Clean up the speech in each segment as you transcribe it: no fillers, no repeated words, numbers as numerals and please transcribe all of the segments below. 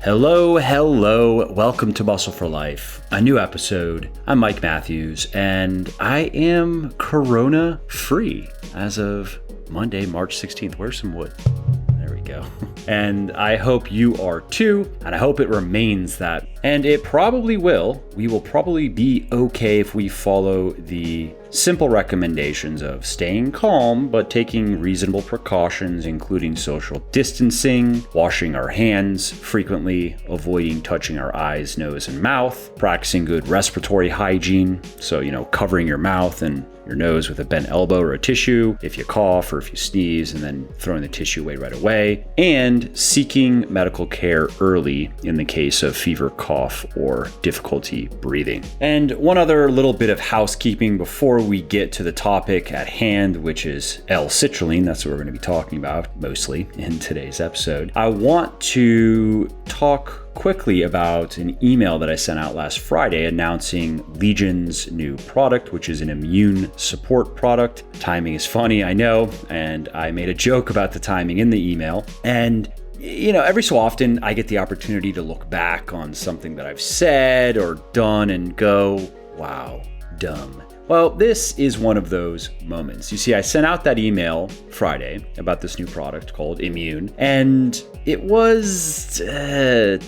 Hello. Welcome to Muscle for Life, a new episode. I'm Mike Matthews, and I am corona free as of Monday, March 16th. Where's some wood? There we go. And I hope you are too, and I hope it remains that. And it probably will. We will probably be okay if we follow the simple recommendations of staying calm, but taking reasonable precautions, including social distancing, washing our hands frequently, avoiding touching our eyes, nose, and mouth, practicing good respiratory hygiene. So, covering your mouth and your nose with a bent elbow or a tissue if you cough or if you sneeze, and then throwing the tissue away right away, and seeking medical care early in the case of fever, cough, or difficulty breathing. And one other little bit of housekeeping before we get to the topic at hand, which is L-Citrulline. That's what we're going to be talking about mostly in today's episode. I want to talk quickly about an email that I sent out last Friday announcing Legion's new product, which is an immune support product. Timing is funny, I know, and I made a joke about the timing in the email. And every so often I get the opportunity to look back on something that I've said or done and go, wow, dumb. Well, this is one of those moments. You see, I sent out that email Friday about this new product called Immune, and it was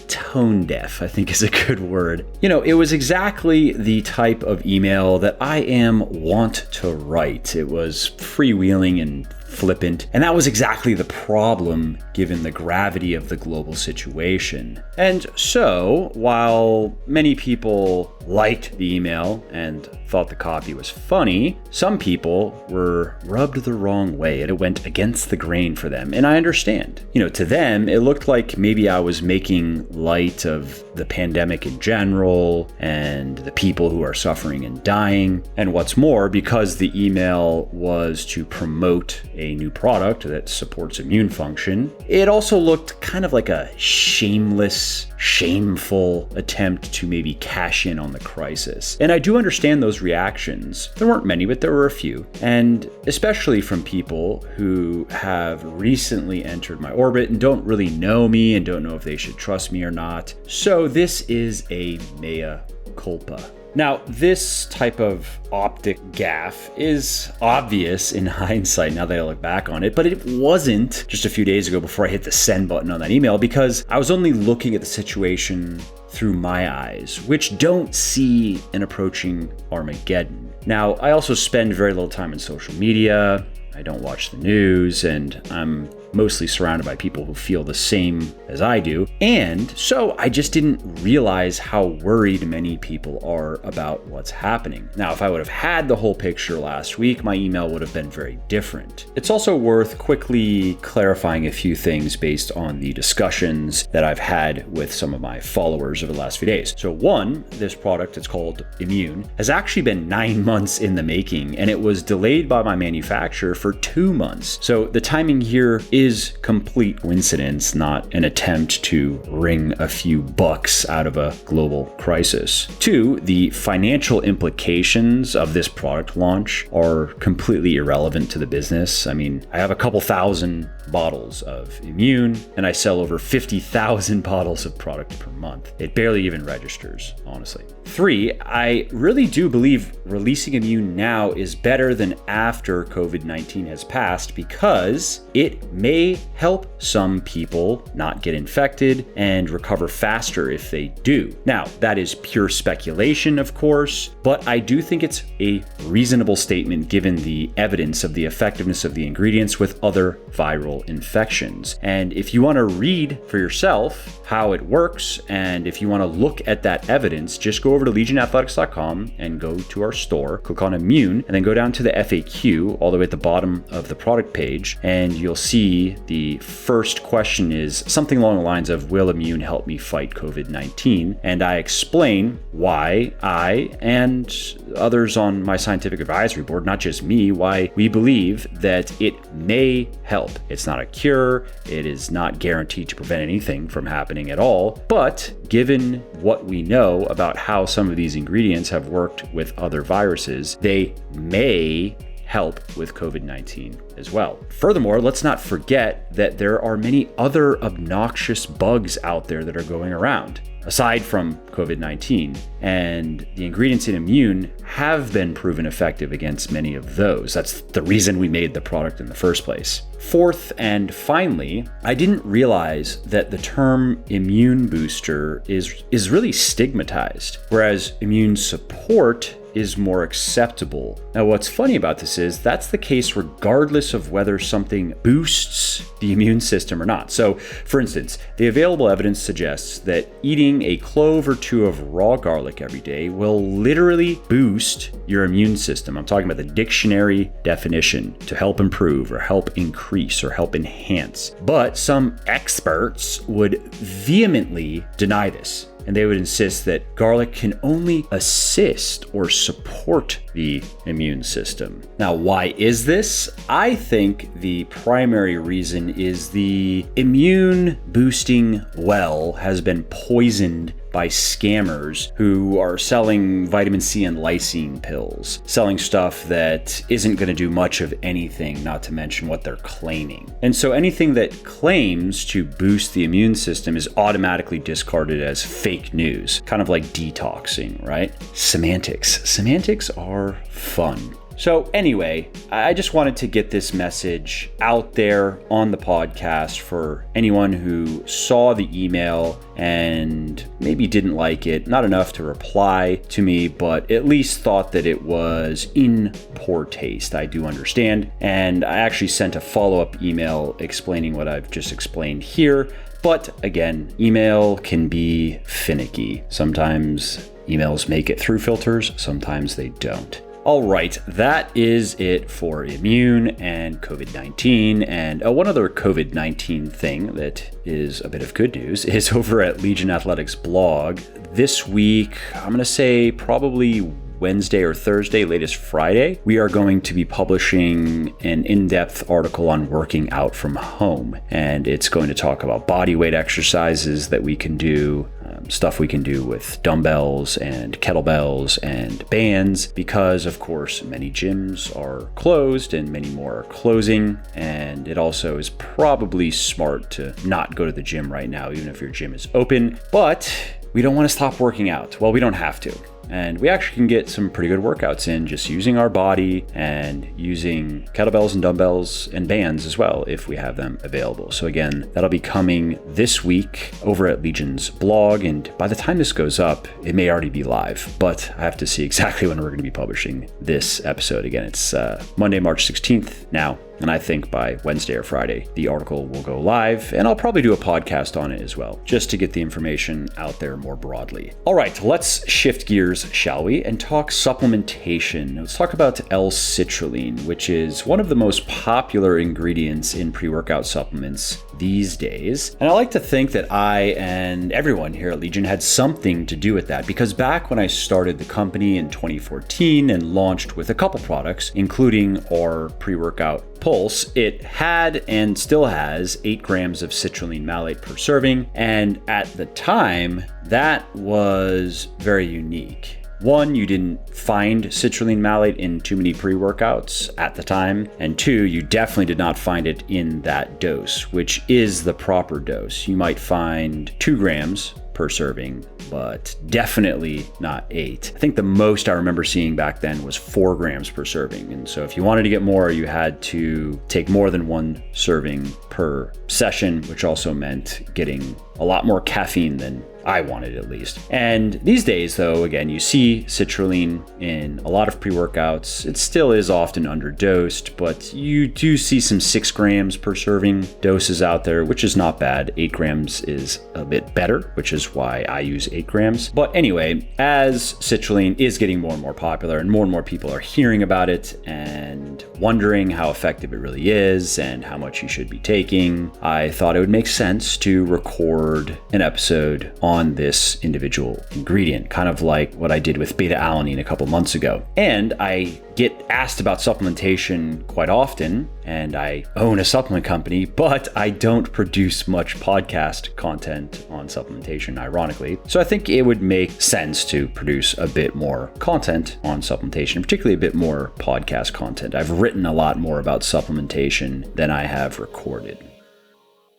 tone deaf, I think is a good word. It was exactly the type of email that I want to write. It was freewheeling and flippant, and that was exactly the problem given the gravity of the global situation. And so, while many people liked the email and thought the copy was funny, some people were rubbed the wrong way and it went against the grain for them. And I understand. To them, it looked like maybe I was making light of the pandemic in general and the people who are suffering and dying. And what's more, because the email was to promote a new product that supports immune function, it also looked kind of like a shameless, shameful attempt to maybe cash in on the crisis. And I do understand those reactions. There weren't many, but there were a few. And especially from people who have recently entered my orbit and don't really know me and don't know if they should trust me or not. So this is a mea culpa. Now, this type of optic gaffe is obvious in hindsight now that I look back on it, but it wasn't just a few days ago before I hit the send button on that email, because I was only looking at the situation through my eyes, which don't see an approaching Armageddon. Now, I also spend very little time on social media. I don't watch the news, and I'm mostly surrounded by people who feel the same as I do. And so I just didn't realize how worried many people are about what's happening. Now, if I would have had the whole picture last week, my email would have been very different. It's also worth quickly clarifying a few things based on the discussions that I've had with some of my followers over the last few days. So one, this product, it's called Immune, has actually been 9 months in the making, and it was delayed by my manufacturer for 2 months. So the timing here is complete coincidence, not an attempt to wring a few bucks out of a global crisis. Two, the financial implications of this product launch are completely irrelevant to the business. I mean, I have a couple thousand bottles of Immune, and I sell over 50,000 bottles of product per month. It barely even registers, honestly. Three, I really do believe releasing Immune now is better than after COVID-19 has passed, because it may help some people not get infected and recover faster if they do. Now, that is pure speculation, of course, but I do think it's a reasonable statement given the evidence of the effectiveness of the ingredients with other viral infections. And if you want to read for yourself how it works, and if you want to look at that evidence, just go over to legionathletics.com and go to our store, click on Immune, and then go down to the FAQ all the way at the bottom of the product page, and you'll see the first question is something along the lines of, will Immune help me fight COVID-19? And I explain why I and others on my scientific advisory board, not just me, why we believe that it may help. It's not a cure. It is not guaranteed to prevent anything from happening at all. But given what we know about how some of these ingredients have worked with other viruses, they may help with COVID-19 as well. Furthermore, let's not forget that there are many other obnoxious bugs out there that are going around, aside from COVID-19, and the ingredients in Immune have been proven effective against many of those. That's the reason we made the product in the first place. Fourth and finally, I didn't realize that the term immune booster is really stigmatized, whereas immune support is more acceptable. Now, what's funny about this is that's the case regardless of whether something boosts the immune system or not. So, for instance, the available evidence suggests that eating a clove or two of raw garlic every day will literally boost your immune system. I'm talking about the dictionary definition, to help improve or help increase or help enhance. But some experts would vehemently deny this. And they would insist that garlic can only assist or support the immune system. Now, why is this? I think the primary reason is the immune boosting well has been poisoned by scammers who are selling vitamin C and lysine pills, selling stuff that isn't going to do much of anything, not to mention what they're claiming. And so anything that claims to boost the immune system is automatically discarded as fake news, kind of like detoxing, right? Semantics are fun. So anyway, I just wanted to get this message out there on the podcast for anyone who saw the email and maybe didn't like it, not enough to reply to me, but at least thought that it was in poor taste. I do understand. And I actually sent a follow-up email explaining what I've just explained here. But again, email can be finicky. Sometimes emails make it through filters, sometimes they don't. All right, that is it for Immune and COVID-19. And one other COVID-19 thing that is a bit of good news is over at Legion Athletics blog. This week, I'm going to say probably Wednesday or Thursday, latest Friday, we are going to be publishing an in-depth article on working out from home. And it's going to talk about body weight exercises that we can do, stuff we can do with dumbbells and kettlebells and bands, because of course many gyms are closed and many more are closing. And it also is probably smart to not go to the gym right now, even if your gym is open. But we don't want to stop working out. Well, we don't have to. And we actually can get some pretty good workouts in just using our body and using kettlebells and dumbbells and bands as well if we have them available. So again, that'll be coming this week over at Legion's blog. And by the time this goes up, it may already be live, but I have to see exactly when we're going to be publishing this episode. Again, it's Monday, March 16th now. And I think by Wednesday or Friday, the article will go live, and I'll probably do a podcast on it as well, just to get the information out there more broadly. All right, let's shift gears, shall we, and talk supplementation. Let's talk about L-Citrulline, which is one of the most popular ingredients in pre-workout supplements these days. And I like to think that I and everyone here at Legion had something to do with that, because back when I started the company in 2014 and launched with a couple products, including our pre-workout Pulse, it had and still has 8 grams of citrulline malate per serving. And at the time, that was very unique. One, you didn't find citrulline malate in too many pre-workouts at the time. And two, you definitely did not find it in that dose, which is the proper dose. You might find 2 grams per serving, but definitely not 8. I think the most I remember seeing back then was 4 grams per serving. And so if you wanted to get more, you had to take more than 1 serving per session, which also meant getting a lot more caffeine than I wanted, at least. And these days, though, again, you see citrulline in a lot of pre-workouts. It still is often underdosed, but you do see some 6 grams per serving doses out there, which is not bad. 8 grams is a bit better, which is why I use 8 grams. But anyway, as citrulline is getting more and more popular and more people are hearing about it and wondering how effective it really is and how much you should be taking, I thought it would make sense to record an episode on this individual ingredient, kind of like what I did with beta-alanine a couple months ago. And I get asked about supplementation quite often, and I own a supplement company, but I don't produce much podcast content on supplementation, ironically. So I think it would make sense to produce a bit more content on supplementation, particularly a bit more podcast content. I've written a lot more about supplementation than I have recorded.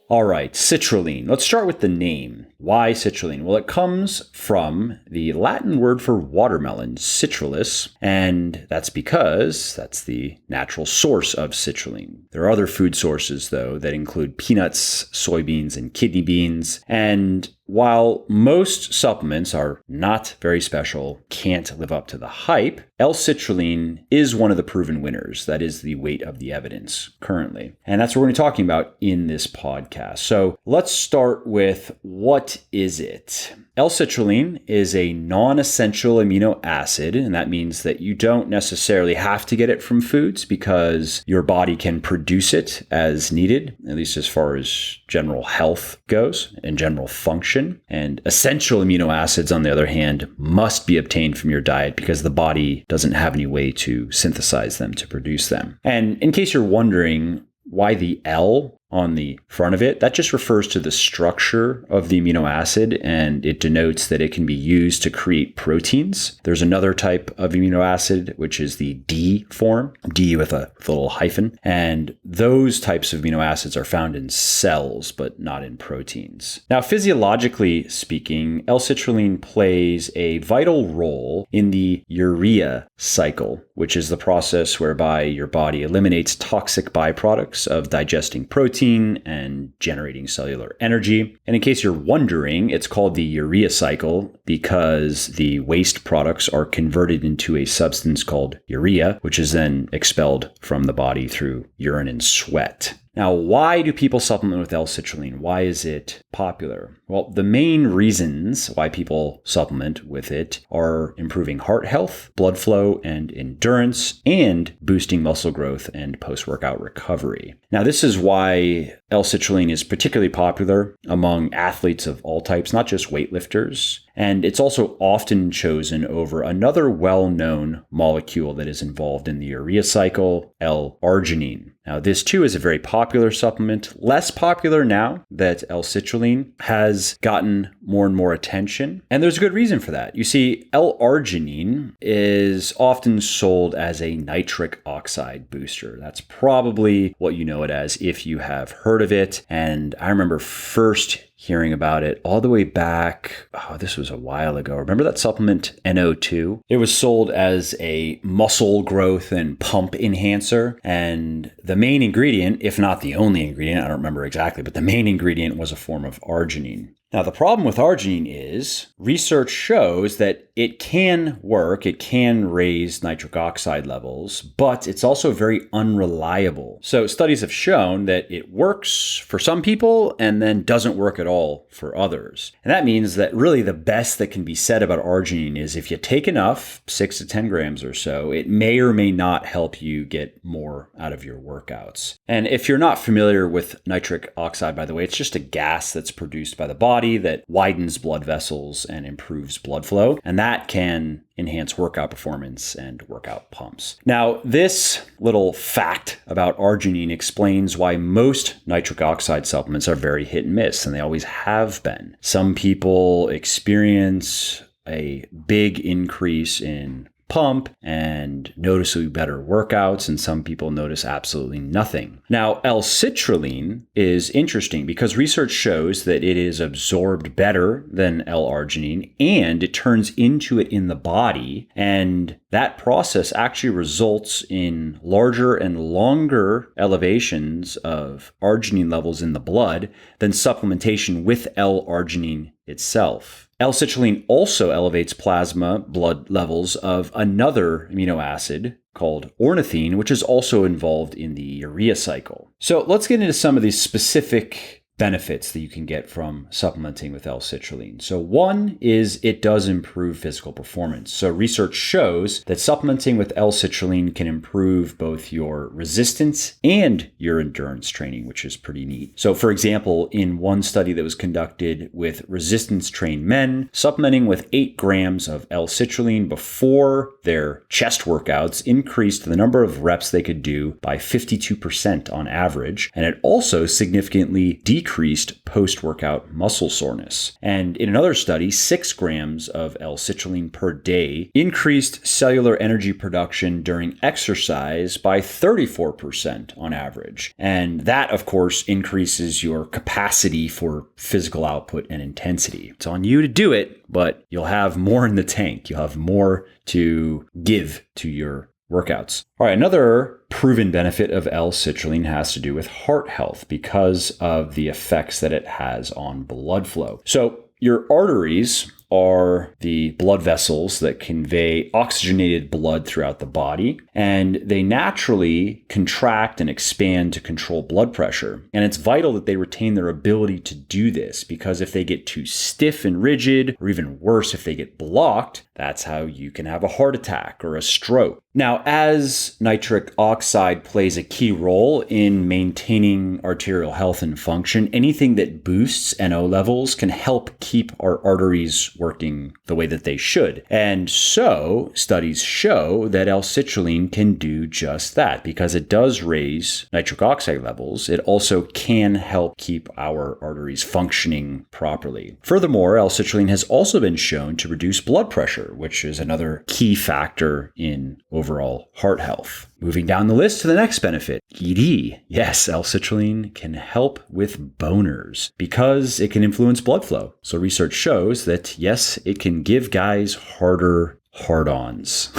All right, citrulline. Let's start with the name. Why citrulline? Well, it comes from the Latin word for watermelon, citrullus, and that's because that's the natural source of citrulline. There are other food sources, though, that include peanuts, soybeans, and kidney beans. And while most supplements are not very special, can't live up to the hype, L-Citrulline is one of the proven winners. That is the weight of the evidence currently. And that's what we're going to be talking about in this podcast. So let's start with, what is it? L-citrulline is a non-essential amino acid, and that means that you don't necessarily have to get it from foods because your body can produce it as needed, at least as far as general health goes and general function. And essential amino acids, on the other hand, must be obtained from your diet because the body doesn't have any way to synthesize them, to produce them. And in case you're wondering why the L on the front of it, that just refers to the structure of the amino acid, and it denotes that it can be used to create proteins. There's another type of amino acid, which is the D form, D with a little hyphen, and those types of amino acids are found in cells, but not in proteins. Now, physiologically speaking, L-citrulline plays a vital role in the urea cycle, which is the process whereby your body eliminates toxic byproducts of digesting protein and generating cellular energy. And in case you're wondering, it's called the urea cycle because the waste products are converted into a substance called urea, which is then expelled from the body through urine and sweat. Now, why do people supplement with L-citrulline? Why is it popular? Well, the main reasons why people supplement with it are improving heart health, blood flow, and endurance, and boosting muscle growth and post-workout recovery. Now, this is why L-citrulline is particularly popular among athletes of all types, not just weightlifters. And it's also often chosen over another well-known molecule that is involved in the urea cycle, L-arginine. Now, this too is a very popular supplement, less popular now that L-citrulline has gotten more and more attention. And there's a good reason for that. You see, L-arginine is often sold as a nitric oxide booster. That's probably what you know it as if you have heard of it. And I remember first hearing about it all the way back, this was a while ago. Remember that supplement NO2? It was sold as a muscle growth and pump enhancer. And the main ingredient, if not the only ingredient, I don't remember exactly, but the main ingredient was a form of arginine. Now, the problem with arginine is research shows that it can work, it can raise nitric oxide levels, but it's also very unreliable. So studies have shown that it works for some people and then doesn't work at all for others. And that means that really the best that can be said about arginine is if you take enough, 6 to 10 grams or so, it may or may not help you get more out of your workouts. And if you're not familiar with nitric oxide, by the way, it's just a gas that's produced by the body that widens blood vessels and improves blood flow, and that can enhance workout performance and workout pumps. Now, this little fact about arginine explains why most nitric oxide supplements are very hit and miss, and they always have been. Some people experience a big increase in pump and noticeably better workouts, and some people notice absolutely nothing. Now, L-citrulline is interesting because research shows that it is absorbed better than L-arginine, and it turns into it in the body, and that process actually results in larger and longer elevations of arginine levels in the blood than supplementation with L-arginine itself. L-citrulline also elevates plasma blood levels of another amino acid called ornithine, which is also involved in the urea cycle. So let's get into some of these specific benefits that you can get from supplementing with L-citrulline. So one is it does improve physical performance. So research shows that supplementing with L-citrulline can improve both your resistance and your endurance training, which is pretty neat. So for example, in one study that was conducted with resistance trained men, supplementing with 8 grams of L-citrulline before their chest workouts increased the number of reps they could do by 52% on average. And it also significantly decreased post-workout muscle soreness. And in another study, 6 grams of L-citrulline per day increased cellular energy production during exercise by 34% on average. And that, of course, increases your capacity for physical output and intensity. It's on you to do it, but you'll have more in the tank. You'll have more to give to your workouts. All right, another proven benefit of L-citrulline has to do with heart health because of the effects that it has on blood flow. So your arteries are the blood vessels that convey oxygenated blood throughout the body, and they naturally contract and expand to control blood pressure. And it's vital that they retain their ability to do this, because if they get too stiff and rigid, or even worse, if they get blocked, that's how you can have a heart attack or a stroke. Now, as nitric oxide plays a key role in maintaining arterial health and function, anything that boosts NO levels can help keep our arteries working the way that they should. And so studies show that L-citrulline can do just that. Because it does raise nitric oxide levels, it also can help keep our arteries functioning properly. Furthermore, L-citrulline has also been shown to reduce blood pressure, which is another key factor in overall heart health. Moving down the list to the next benefit, ED. Yes, L-citrulline can help with boners because it can influence blood flow. So research shows that, yes, it can give guys harder hard-ons.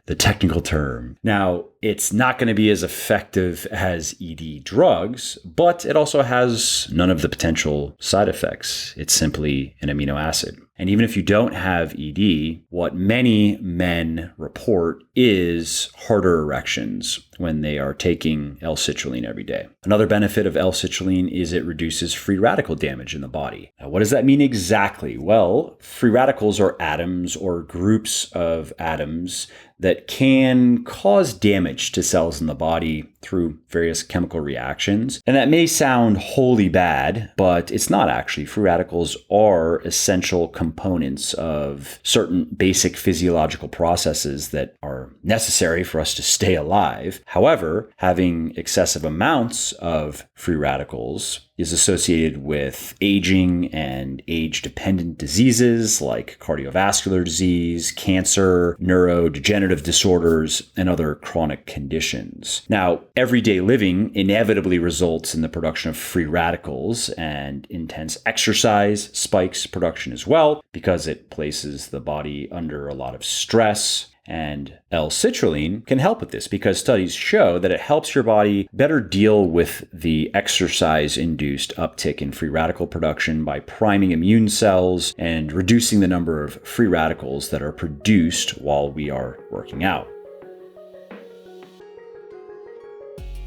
The technical term. Now, it's not going to be as effective as ED drugs, but it also has none of the potential side effects. It's simply an amino acid. And even if you don't have ED, what many men report is harder erections when they are taking L-citrulline every day. Another benefit of L-citrulline is it reduces free radical damage in the body. Now, what does that mean exactly? Well, free radicals are atoms or groups of atoms that can cause damage to cells in the body through various chemical reactions. And that may sound wholly bad, but it's not actually. Free radicals are essential components of certain basic physiological processes that are necessary for us to stay alive. However, having excessive amounts of free radicals is associated with aging and age-dependent diseases like cardiovascular disease, cancer, neurodegenerative disorders, and other chronic conditions. Now, everyday living inevitably results in the production of free radicals, and intense exercise spikes production as well because it places the body under a lot of stress. And L-citrulline can help with this because studies show that it helps your body better deal with the exercise-induced uptick in free radical production by priming immune cells and reducing the number of free radicals that are produced while we are working out.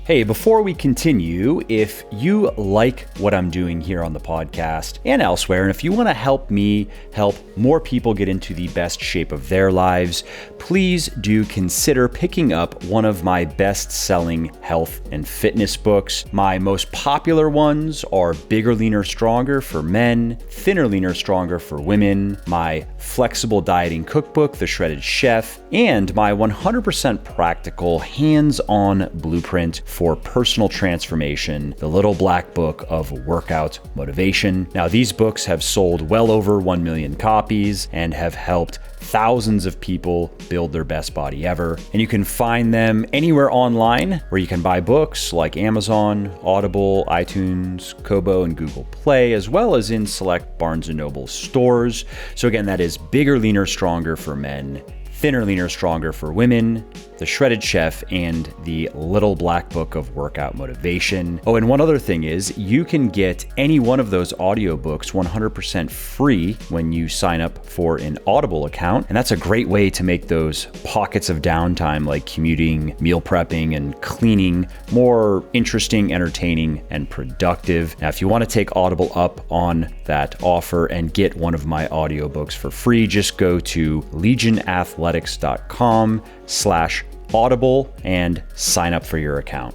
Hey, before we continue, if you like what I'm doing here on the podcast and elsewhere, and if you want to help me help more people get into the best shape of their lives, please do consider picking up one of my best-selling health and fitness books. My most popular ones are Bigger, Leaner, Stronger for men, Thinner, Leaner, Stronger for women, my flexible dieting cookbook, The Shredded Chef, and my 100% practical hands-on blueprint for personal transformation, The Little Black Book of Workout Motivation. Now, these books have sold well over 1 million copies and have helped thousands of people build their best body ever. And you can find them anywhere online where you can buy books like Amazon, Audible, iTunes, Kobo, and Google Play, as well as in select Barnes & Noble stores. So again, that is Bigger, Leaner, Stronger for men, Thinner, Leaner, Stronger for Women, The Shredded Chef, and The Little Black Book of Workout Motivation. Oh, and one other thing is you can get any one of those audiobooks 100% free when you sign up for an Audible account. And that's a great way to make those pockets of downtime like commuting, meal prepping, and cleaning more interesting, entertaining, and productive. Now, if you want to take Audible up on that offer and get one of my audiobooks for free, just go to legionathletics.com/audible and sign up for your account.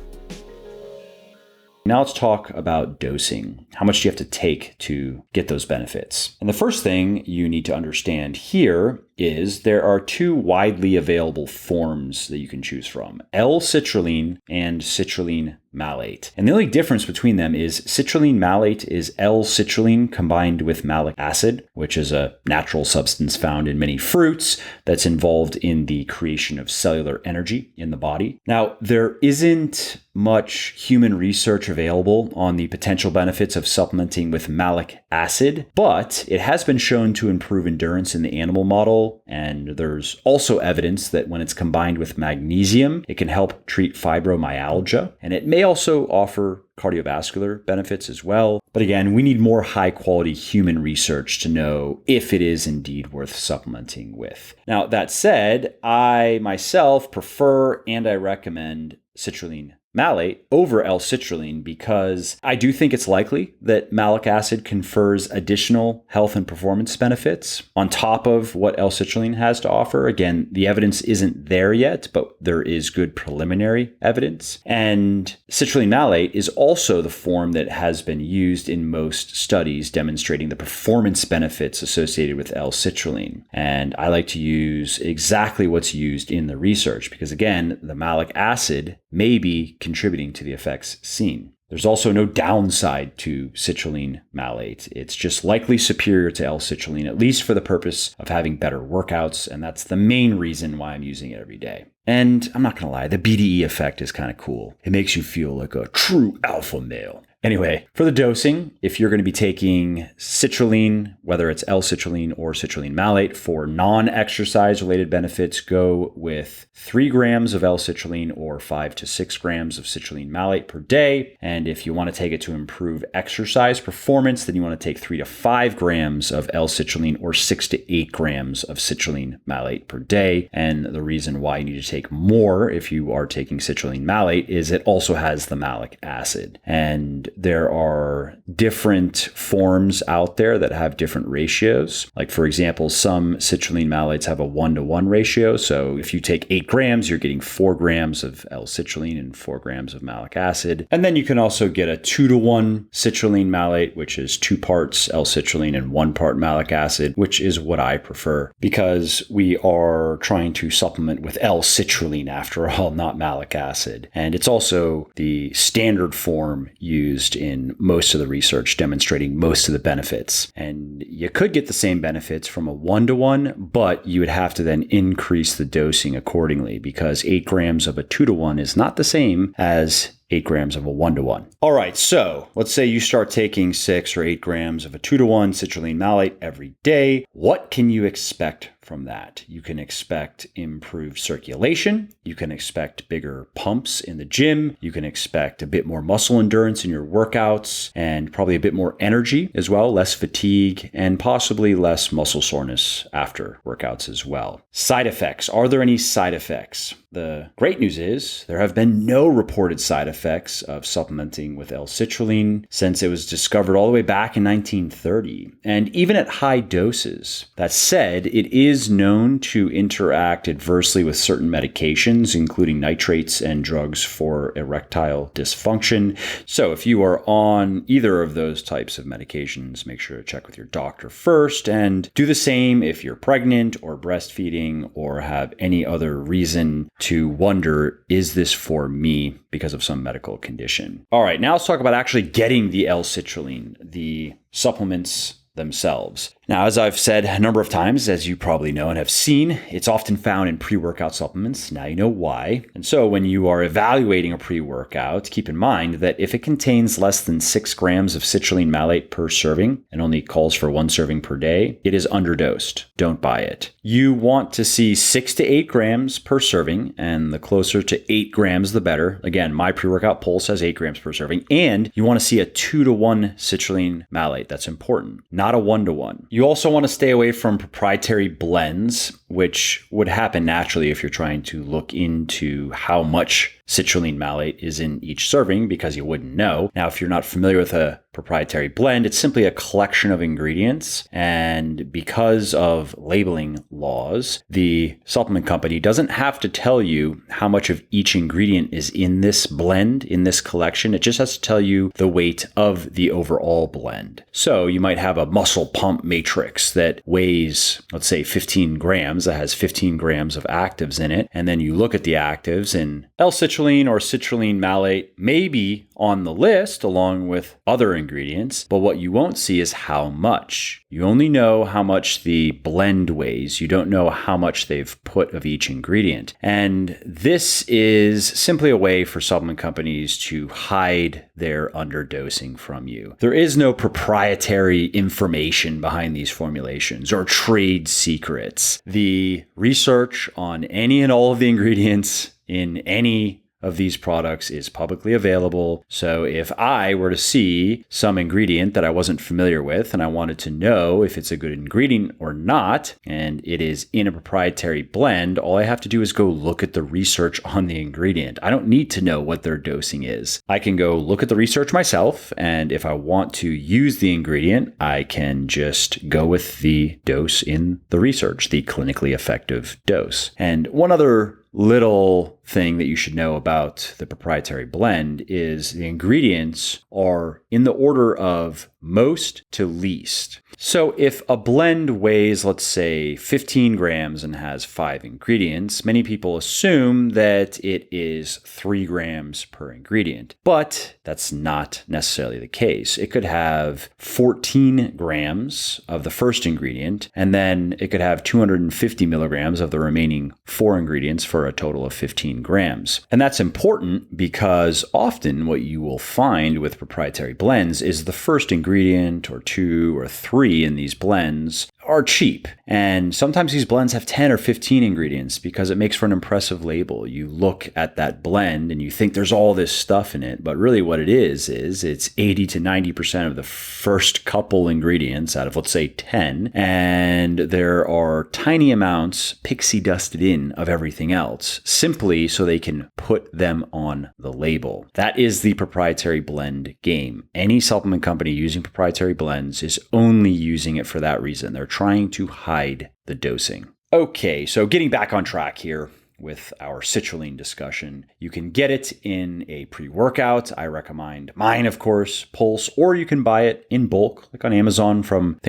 Now let's talk about dosing. How much do you have to take to get those benefits? And the first thing you need to understand here is there are two widely available forms that you can choose from: L-Citrulline and citrulline malate. And the only difference between them is citrulline malate is L-Citrulline combined with malic acid, which is a natural substance found in many fruits that's involved in the creation of cellular energy in the body. Now, there isn't much human research available on the potential benefits of supplementing with malic acid, but it has been shown to improve endurance in the animal model. And there's also evidence that when it's combined with magnesium, it can help treat fibromyalgia. And it may also offer cardiovascular benefits as well. But again, we need more high quality human research to know if it is indeed worth supplementing with. Now, that said, I myself prefer and I recommend citrulline malate over L-citrulline because I do think it's likely that malic acid confers additional health and performance benefits on top of what L-citrulline has to offer. Again, the evidence isn't there yet, but there is good preliminary evidence. And citrulline malate is also the form that has been used in most studies demonstrating the performance benefits associated with L-citrulline. And I like to use exactly what's used in the research because, again, the malic acid may be contributing to the effects seen. There's also no downside to citrulline malate. It's just likely superior to L-citrulline, at least for the purpose of having better workouts, and that's the main reason why I'm using it every day. And I'm not gonna lie, the BDE effect is kind of cool. It makes you feel like a true alpha male. Anyway, for the dosing, if you're going to be taking citrulline, whether it's L-citrulline or citrulline malate for non-exercise related benefits, go with 3 grams of L-citrulline or 5 to 6 grams of citrulline malate per day. And if you want to take it to improve exercise performance, then you want to take 3 to 5 grams of L-citrulline or 6 to 8 grams of citrulline malate per day. And the reason why you need to take more if you are taking citrulline malate is it also has the malic acid. And there are different forms out there that have different ratios. Like, for example, some citrulline malates have a 1-to-1 ratio. So if you take 8 grams, you're getting 4 grams of L-citrulline and 4 grams of malic acid. And then you can also get a 2-to-1 citrulline malate, which is 2 parts L-citrulline and 1 part malic acid, which is what I prefer because we are trying to supplement with L-citrulline after all, not malic acid. And it's also the standard form used in most of the research demonstrating most of the benefits. And you could get the same benefits from a 1-to-1, but you would have to then increase the dosing accordingly because 8 grams of a 2-to-1 is not the same as 8 grams of a 1-to-1. All right, so let's say you start taking 6 or 8 grams of a 2-to-1 citrulline malate every day. What can you expect from that? You can expect improved circulation. You can expect bigger pumps in the gym. You can expect a bit more muscle endurance in your workouts and probably a bit more energy as well, less fatigue, and possibly less muscle soreness after workouts as well. Side effects. Are there any side effects? The great news is there have been no reported side effects of supplementing with L-citrulline since it was discovered all the way back in 1930, and even at high doses. That said, it is known to interact adversely with certain medications, including nitrates and drugs for erectile dysfunction. So if you are on either of those types of medications, make sure to check with your doctor first, and do the same if you're pregnant or breastfeeding or have any other reason to wonder, is this for me because of some medical condition? All right, now let's talk about actually getting the L-citrulline, the supplements themselves. Now, as I've said a number of times, as you probably know and have seen, it's often found in pre-workout supplements. Now you know why. And so when you are evaluating a pre-workout, keep in mind that if it contains less than 6 grams of citrulline malate per serving and only calls for 1 serving per day, it is underdosed. Don't buy it. You want to see 6 to 8 grams per serving, and the closer to 8 grams, the better. Again, my pre-workout pulse has 8 grams per serving, and you want to see a 2-to-1 citrulline malate. That's important, not a 1-to-1. You also want to stay away from proprietary blends, which would happen naturally if you're trying to look into how much citrulline malate is in each serving, because you wouldn't know. Now, if you're not familiar with a proprietary blend, it's simply a collection of ingredients. And because of labeling laws, the supplement company doesn't have to tell you how much of each ingredient is in this blend, in this collection. It just has to tell you the weight of the overall blend. So you might have a muscle pump matrix that weighs, let's say, 15 grams, that has 15 grams of actives in it. And then you look at the actives, and L-Citrulline or citrulline malate may be on the list along with other ingredients, but what you won't see is how much. You only know how much the blend weighs. You don't know how much they've put of each ingredient. And this is simply a way for supplement companies to hide their underdosing from you. There is no proprietary information behind these formulations or trade secrets. The research on any and all of the ingredients in any of these products is publicly available. So if I were to see some ingredient that I wasn't familiar with and I wanted to know if it's a good ingredient or not, and it is in a proprietary blend, all I have to do is go look at the research on the ingredient. I don't need to know what their dosing is. I can go look at the research myself, and if I want to use the ingredient, I can just go with the dose in the research, the clinically effective dose. And one other little thing that you should know about the proprietary blend is the ingredients are in the order of most to least. So if a blend weighs, let's say, 15 grams and has 5 ingredients, many people assume that it is 3 grams per ingredient. But that's not necessarily the case. It could have 14 grams of the first ingredient, and then it could have 250 milligrams of the remaining 4 ingredients for a total of 15 grams. And that's important because often what you will find with proprietary blends is the first ingredient or 2 or 3 in these blends are cheap. And sometimes these blends have 10 or 15 ingredients because it makes for an impressive label. You look at that blend and you think there's all this stuff in it, but really what it is it's 80 to 90% of the first couple ingredients out of, let's say, 10. And there are tiny amounts pixie dusted in of everything else, simply so they can put them on the label. That is the proprietary blend game. Any supplement company using proprietary blends is only using it for that reason. They're trying to hide the dosing. Okay, so getting back on track here with our citrulline discussion. You can get it in a pre-workout. I recommend mine, of course, Pulse, or you can buy it in bulk, like on Amazon from,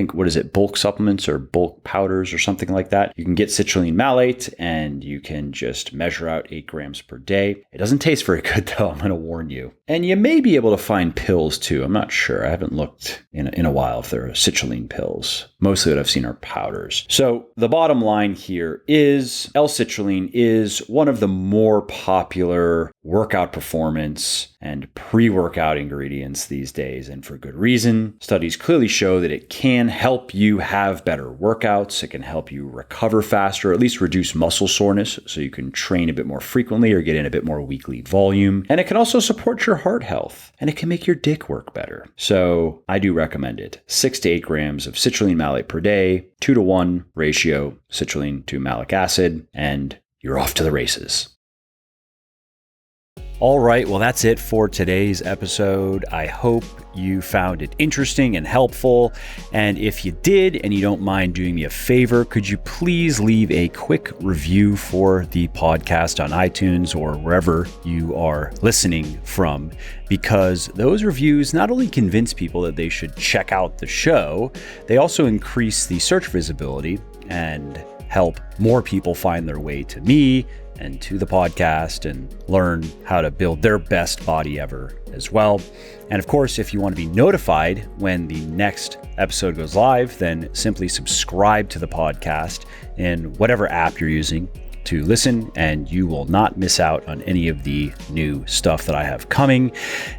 bulk supplements or bulk powders or something like that. You can get citrulline malate and you can just measure out 8 grams per day. It doesn't taste very good though, I'm going to warn you. And you may be able to find pills too. I'm not sure. I haven't looked in a while if there are citrulline pills. Mostly what I've seen are powders. So the bottom line here is L-citrulline is one of the more popular workout performance and pre-workout ingredients these days, and for good reason. Studies clearly show that it can help you have better workouts. It can help you recover faster, or at least reduce muscle soreness so you can train a bit more frequently or get in a bit more weekly volume. And it can also support your heart health, and it can make your dick work better. So I do recommend it. 6 to 8 grams of citrulline malate per day, 2-to-1 ratio citrulline to malic acid, and you're off to the races. All right, well, that's it for today's episode. I hope you found it interesting and helpful. And if you did, and you don't mind doing me a favor, could you please leave a quick review for the podcast on iTunes or wherever you are listening from? Because those reviews not only convince people that they should check out the show, they also increase the search visibility and help more people find their way to me and to the podcast and learn how to build their best body ever as well. And of course, if you want to be notified when the next episode goes live, then simply subscribe to the podcast in whatever app you're using to listen, and you will not miss out on any of the new stuff that I have coming.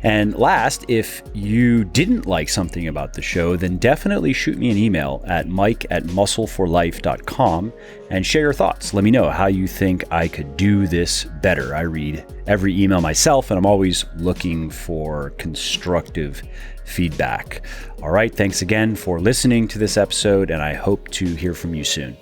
And last, if you didn't like something about the show, then definitely shoot me an email at mike@muscleforlife.com and share your thoughts. Let me know how you think I could do this better. I read every email myself, and I'm always looking for constructive feedback. All right, thanks again for listening to this episode, and I hope to hear from you soon.